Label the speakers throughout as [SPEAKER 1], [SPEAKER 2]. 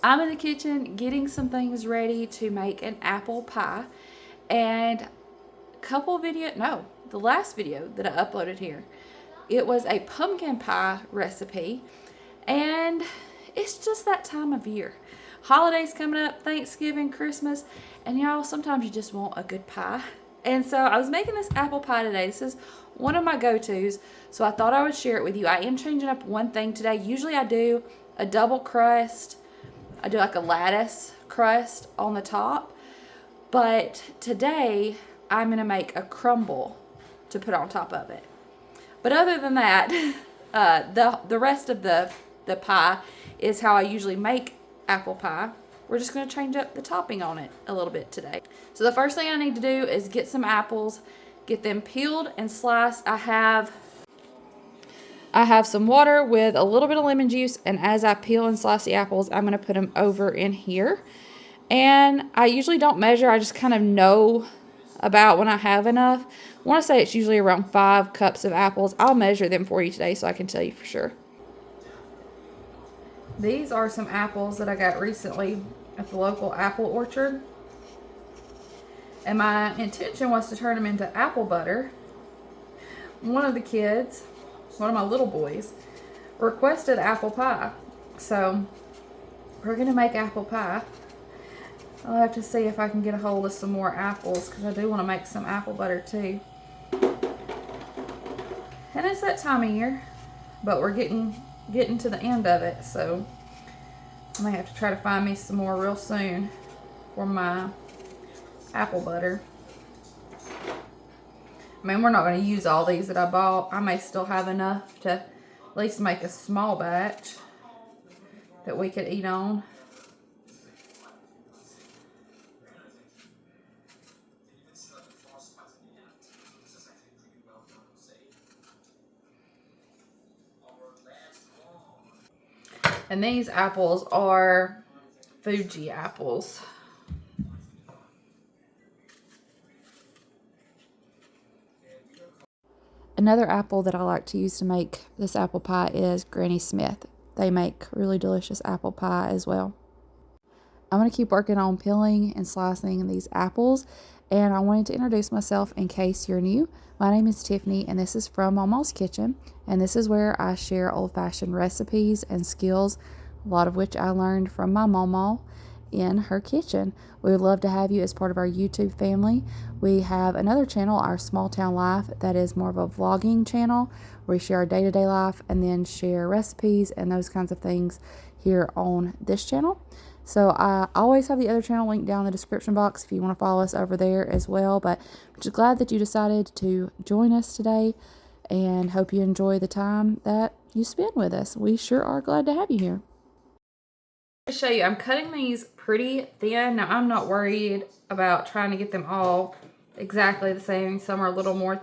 [SPEAKER 1] I'm in the kitchen getting some things ready to make an apple pie. And the last video that I uploaded here, it was a pumpkin pie recipe. And it's just that time of year. Holidays coming up, Thanksgiving, Christmas, and y'all, sometimes you just want a good pie. And so I was making this apple pie today. This is one of my go-tos, so I thought I would share it with you. I am changing up one thing today. Usually I do a double crust. I do like a lattice crust on the top. But today I'm going to make a crumble to put on top of it. But other than that, the rest of the pie is how I usually make apple pie. We're just going to change up the topping on it a little bit today. So the first thing I need to do is get some apples, get them peeled and sliced. I have some water with a little bit of lemon juice, and as I peel and slice the apples, I'm going to put them over in here. And I usually don't measure, I just kind of know about when I have enough. I want to say it's usually around 5 cups of apples. I'll measure them for you today so I can tell you for sure. These are some apples that I got recently at the local apple orchard. And my intention was to turn them into apple butter. One of the kids, one of my little boys, requested apple pie. So we're going to make apple pie. I'll have to see if I can get a hold of some more apples, because I do want to make some apple butter too. And it's that time of year, but we're getting to the end of it, so I may have to try to find me some more real soon for my apple butter. I mean, we're not going to use all these that I bought. I may still have enough to at least make a small batch that we could eat on. And these apples are Fuji apples. Another apple that I like to use to make this apple pie is Granny Smith. They make really delicious apple pie as well. I'm going to keep working on peeling and slicing these apples, and I wanted to introduce myself in case you're new. My name is Tiffany, and this is from Mamaw's Kitchen, and this is where I share old-fashioned recipes and skills, a lot of which I learned from my Mamaw in her kitchen. We would love to have you as part of our YouTube family. We have another channel, our Small Town Life, that is more of a vlogging channel where we share our day-to-day life and then share recipes and those kinds of things here on this channel. So I always have the other channel linked down in the description box if you want to follow us over there as well. But I'm just glad that you decided to join us today, and hope you enjoy the time that you spend with us. We sure are glad to have you here. To show you, I'm cutting these pretty thin. Now, I'm not worried about trying to get them all exactly the same. Some are a little more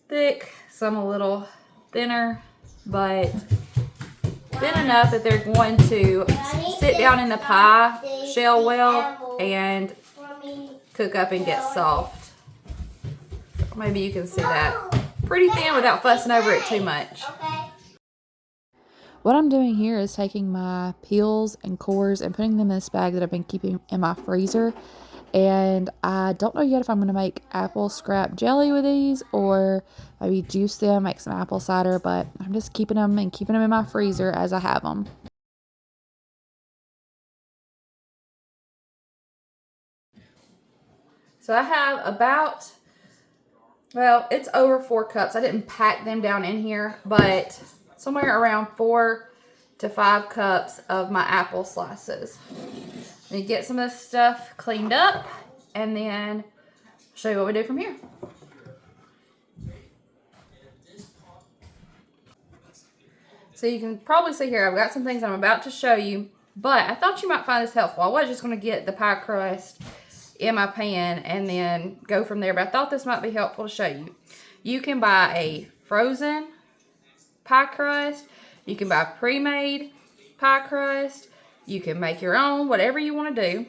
[SPEAKER 1] thick, some a little thinner, but thin enough that they're going to sit down in the pie shell well and cook up and get soft. Maybe you can see that. Pretty thin without fussing over it too much. What I'm doing here is taking my peels and cores and putting them in this bag that I've been keeping in my freezer. And I don't know yet if I'm going to make apple scrap jelly with these, or maybe juice them, make some apple cider, but I'm just keeping them in my freezer as I have them. So I have about, well, it's over 4 cups. I didn't pack them down in here, but somewhere around 4 to 5 cups of my apple slices. Let me get some of this stuff cleaned up, and then show you what we do from here. So you can probably see here, I've got some things I'm about to show you, but I thought you might find this helpful. I was just going to get the pie crust in my pan and then go from there, but I thought this might be helpful to show you. You can buy a frozen pie crust. You can buy pre-made pie crust. You can make your own, whatever you want to do.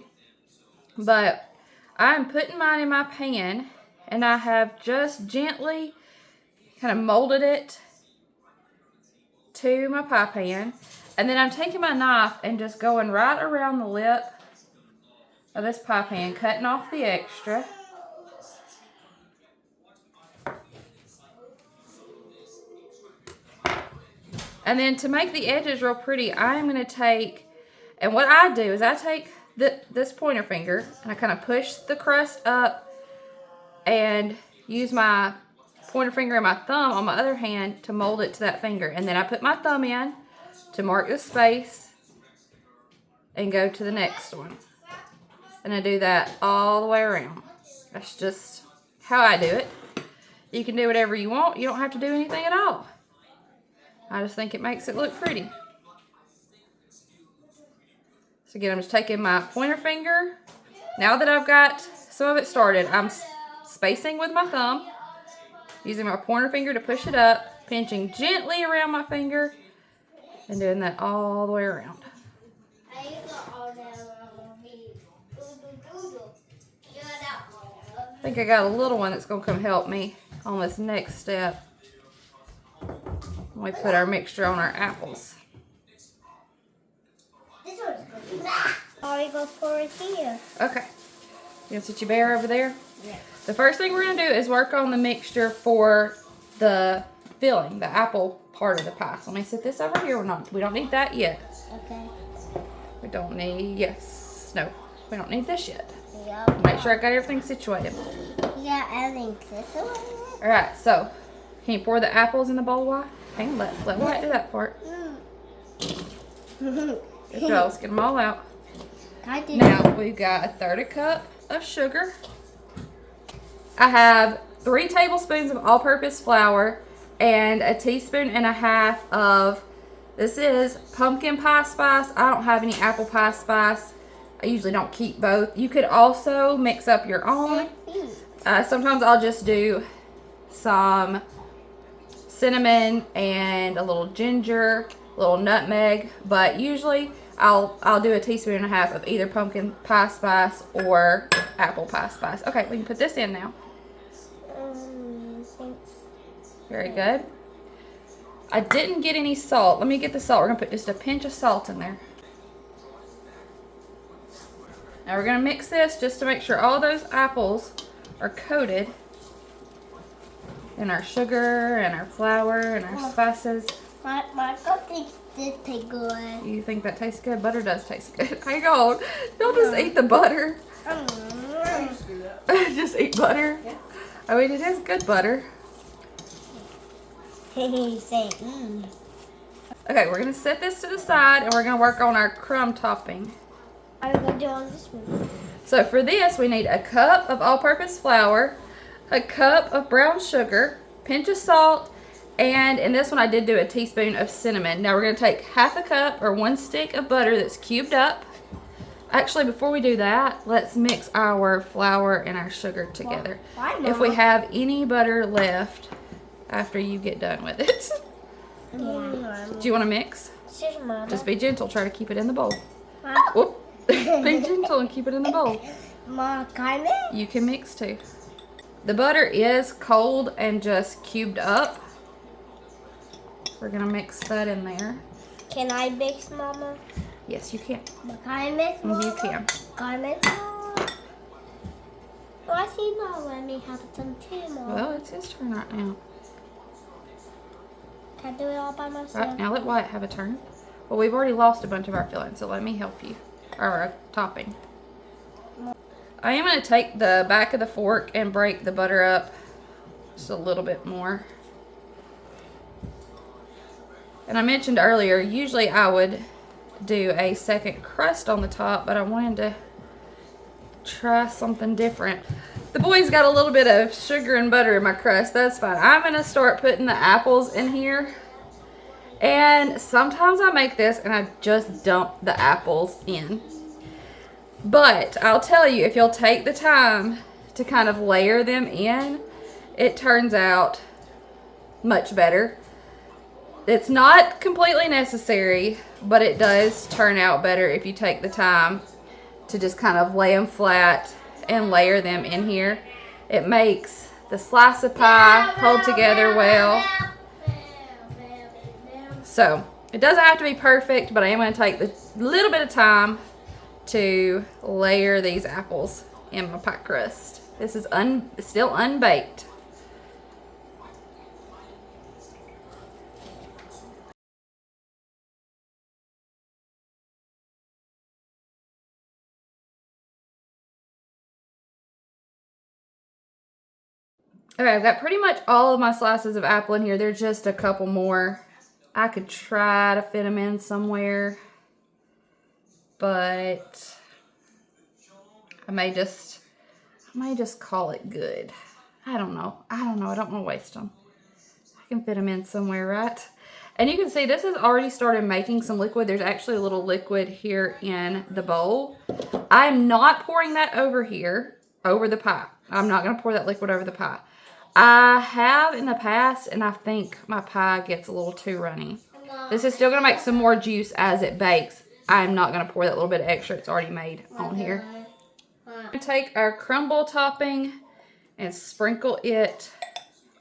[SPEAKER 1] But I'm putting mine in my pan, and I have just gently kind of molded it to my pie pan. And then I'm taking my knife and just going right around the lip of this pie pan, cutting off the extra. And then to make the edges real pretty, I'm going to take, and what I do is I take this pointer finger and I kind of push the crust up and use my pointer finger and my thumb on my other hand to mold it to that finger. And then I put my thumb in to mark the space and go to the next one. And I do that all the way around. That's just how I do it. You can do whatever you want. You don't have to do anything at all. I just think it makes it look pretty. So again, I'm just taking my pointer finger. Now that I've got some of it started, I'm spacing with my thumb, using my pointer finger to push it up, pinching gently around my finger, and doing that all the way around. I think I got a little one that's going to come help me on this next step. We put our mixture on our apples.
[SPEAKER 2] This one's good. I'll go for it here.
[SPEAKER 1] Okay. You gonna sit your bear over there?
[SPEAKER 2] Yeah.
[SPEAKER 1] The first thing we're gonna do is work on the mixture for the filling, the apple part of the pie. So let me sit this over here. We don't need that yet.
[SPEAKER 2] Okay.
[SPEAKER 1] We don't need, yes, no, we don't need this yet.
[SPEAKER 2] Yep.
[SPEAKER 1] Make sure I got everything situated.
[SPEAKER 2] Yeah, everything situated.
[SPEAKER 1] All right, so can you pour the apples in the bowl, Wyatt? Hang on, let Wyatt do that part. Good job, let's get them all out. Now we've got a 1/3 cup of sugar. I have 3 tablespoons of all-purpose flour and a 1.5 teaspoons of, this is pumpkin pie spice. I don't have any apple pie spice. I usually don't keep both. You could also mix up your own. Sometimes I'll just do some cinnamon and a little ginger, a little nutmeg, but usually I'll do a 1.5 teaspoons of either pumpkin pie spice or apple pie spice. Okay, we can put this in now.
[SPEAKER 2] Thanks.
[SPEAKER 1] Very good. I didn't get any salt. Let me get the salt. We're gonna put just a pinch of salt in there. Now we're gonna mix this just to make sure all those apples are coated in our sugar and our flour and our spices.
[SPEAKER 2] My thinks this tastes good.
[SPEAKER 1] You think that tastes good? Butter does taste good. Hang on. Don't just eat the butter. Just eat butter.
[SPEAKER 2] Yeah.
[SPEAKER 1] I mean, it is good butter.
[SPEAKER 2] Say,
[SPEAKER 1] Okay, we're going to set this to the side and we're going to work on our crumb topping.
[SPEAKER 2] I'm going to do on this one.
[SPEAKER 1] So for this, we need a cup of all-purpose flour, a cup of brown sugar, pinch of salt, and in this one I did do a teaspoon of cinnamon. Now we're going to take 1/2 cup or 1 stick of butter that's cubed up. Actually, before we do that, let's mix our flour and our sugar together. If we have any butter left after you get done with it. Do you want to mix? Just be gentle. Try to keep it in the bowl. Whoop. Be gentle and keep it in the bowl.
[SPEAKER 2] Mom, can I mix?
[SPEAKER 1] You can mix too. The butter is cold and just cubed up. We're going to mix that in there.
[SPEAKER 2] Can I mix, Mama?
[SPEAKER 1] Yes, you can.
[SPEAKER 2] Can I mix, Mama?
[SPEAKER 1] You can.
[SPEAKER 2] Can I mix, Mama? Well, I see Mom let me have some too, Mom.
[SPEAKER 1] Well, it's his turn right now.
[SPEAKER 2] Can I do it all by myself?
[SPEAKER 1] Right, now let Wyatt have a turn. Well, we've already lost a bunch of our filling, so let me help you. Or topping. I am going to take the back of the fork and break the butter up just a little bit more. And I mentioned earlier, usually I would do a second crust on the top, but I wanted to try something different. The boys got a little bit of sugar and butter in my crust. That's fine. I'm going to start putting the apples in here. And sometimes I make this and I just dump the apples in. But I'll tell you, if you'll take the time to kind of layer them in, it turns out much better. It's not completely necessary, but it does turn out better if you take the time to just kind of lay them flat and layer them in here. It makes the slice of pie hold together well. So It doesn't have to be perfect, but I am going to take a little bit of time to layer these apples in my pie crust. This is still unbaked. Okay, I've got pretty much all of my slices of apple in here. There's just a couple more. I could try to fit them in somewhere, but I may just call it good. I don't know. I don't want to waste them. I can fit them in somewhere, right? And you can see this has already started making some liquid. There's actually a little liquid here in the bowl. I'm not pouring that over here, over the pie. I'm not going to pour that liquid over the pie. I have in the past, and I think my pie gets a little too runny. This is still going to make some more juice as it bakes. I'm not going to pour that little bit of extra it's already made on here. We're going to take our crumble topping and sprinkle it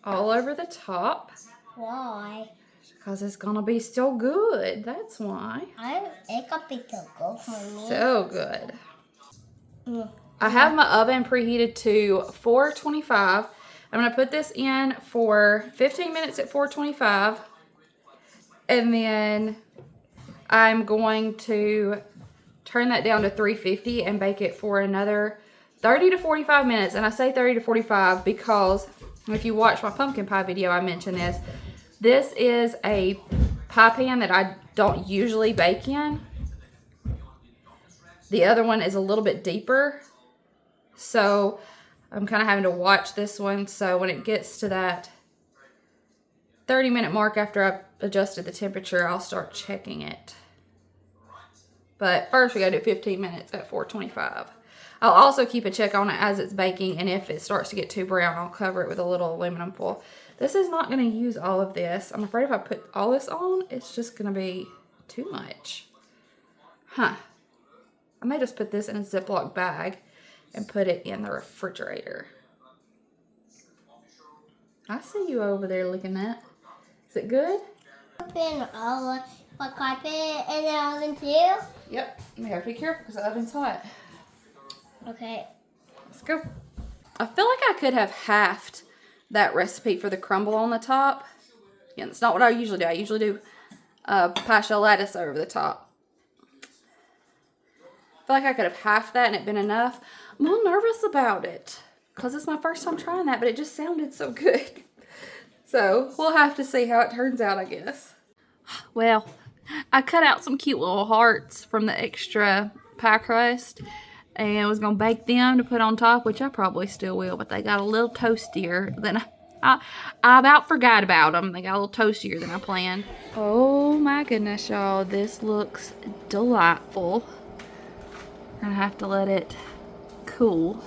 [SPEAKER 1] all over the top.
[SPEAKER 2] Why?
[SPEAKER 1] Because it's going to be so good. That's why.
[SPEAKER 2] It could be so good for me.
[SPEAKER 1] So good. I have my oven preheated to 425. I'm going to put this in for 15 minutes at 425. And then I'm going to turn that down to 350 and bake it for another 30 to 45 minutes. And I say 30 to 45 because if you watch my pumpkin pie video, I mentioned this. This is a pie pan that I don't usually bake in. The other one is a little bit deeper. So I'm kind of having to watch this one. So when it gets to that 30-minute mark after I've adjusted the temperature, I'll start checking it. But first we gotta do 15 minutes at 425. I'll also keep a check on it as it's baking, and if it starts to get too brown, I'll cover it with a little aluminum foil. This is not gonna use all of this. I'm afraid if I put all this on, it's just gonna be too much. I may just put this in a Ziploc bag and put it in the refrigerator. I see you over there looking at. Is it good?
[SPEAKER 2] What carpet in the oven too?
[SPEAKER 1] Yep. You have to be careful because the oven's hot.
[SPEAKER 2] Okay.
[SPEAKER 1] Let's go. I feel like I could have halved that recipe for the crumble on the top. Yeah, that's not what I usually do. I usually do pie shell lettuce over the top. I feel like I could have halved that and it been enough. I'm a little nervous about it because it's my first time trying that, but it just sounded so good. So we'll have to see how it turns out, I guess. Well, I cut out some cute little hearts from the extra pie crust and was going to bake them to put on top, which I probably still will, but they got a little toastier than I about forgot about them. They got a little toastier than I planned. Oh my goodness, y'all. This looks delightful. I'm going to have to let it cool.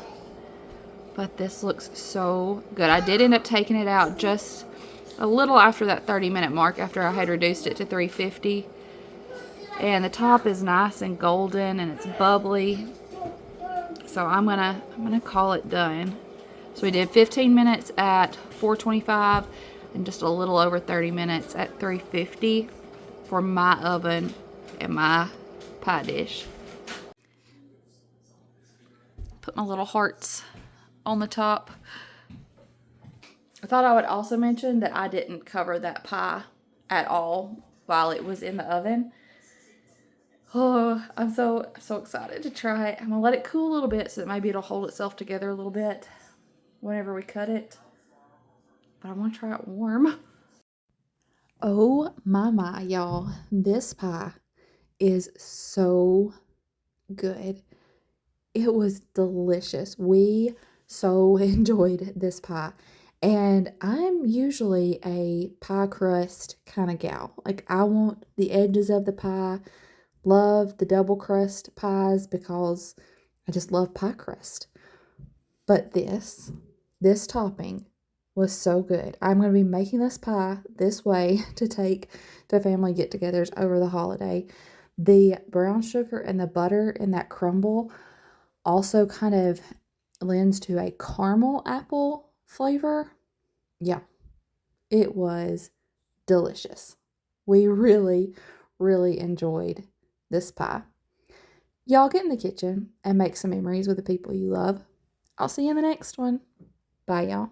[SPEAKER 1] But this looks so good. I did end up taking it out just a little after that 30-minute mark after I had reduced it to 350. And the top is nice and golden and it's bubbly. So I'm gonna call it done. So we did 15 minutes at 425 and just a little over 30 minutes at 350 for my oven and my pie dish. Put my little hearts on the top. I thought I would also mention that I didn't cover that pie at all while it was in the oven. Oh, I'm so excited to try it. I'm gonna let it cool a little bit so that maybe it'll hold itself together a little bit whenever we cut it. But I want to try it warm. Oh my, y'all. This pie is so good. It was delicious. We so enjoyed this pie. And I'm usually a pie crust kind of gal. Like, I want the edges of the pie. Love the double crust pies because I just love pie crust. But this topping was so good. I'm going to be making this pie this way to take to family get-togethers over the holiday. The brown sugar and the butter in that crumble also kind of lends to a caramel apple flavor. Yeah, it was delicious. we really, really enjoyed this pie. Y'all get in the kitchen and make some memories with the people you love. I'll see you in the next one. Bye, y'all.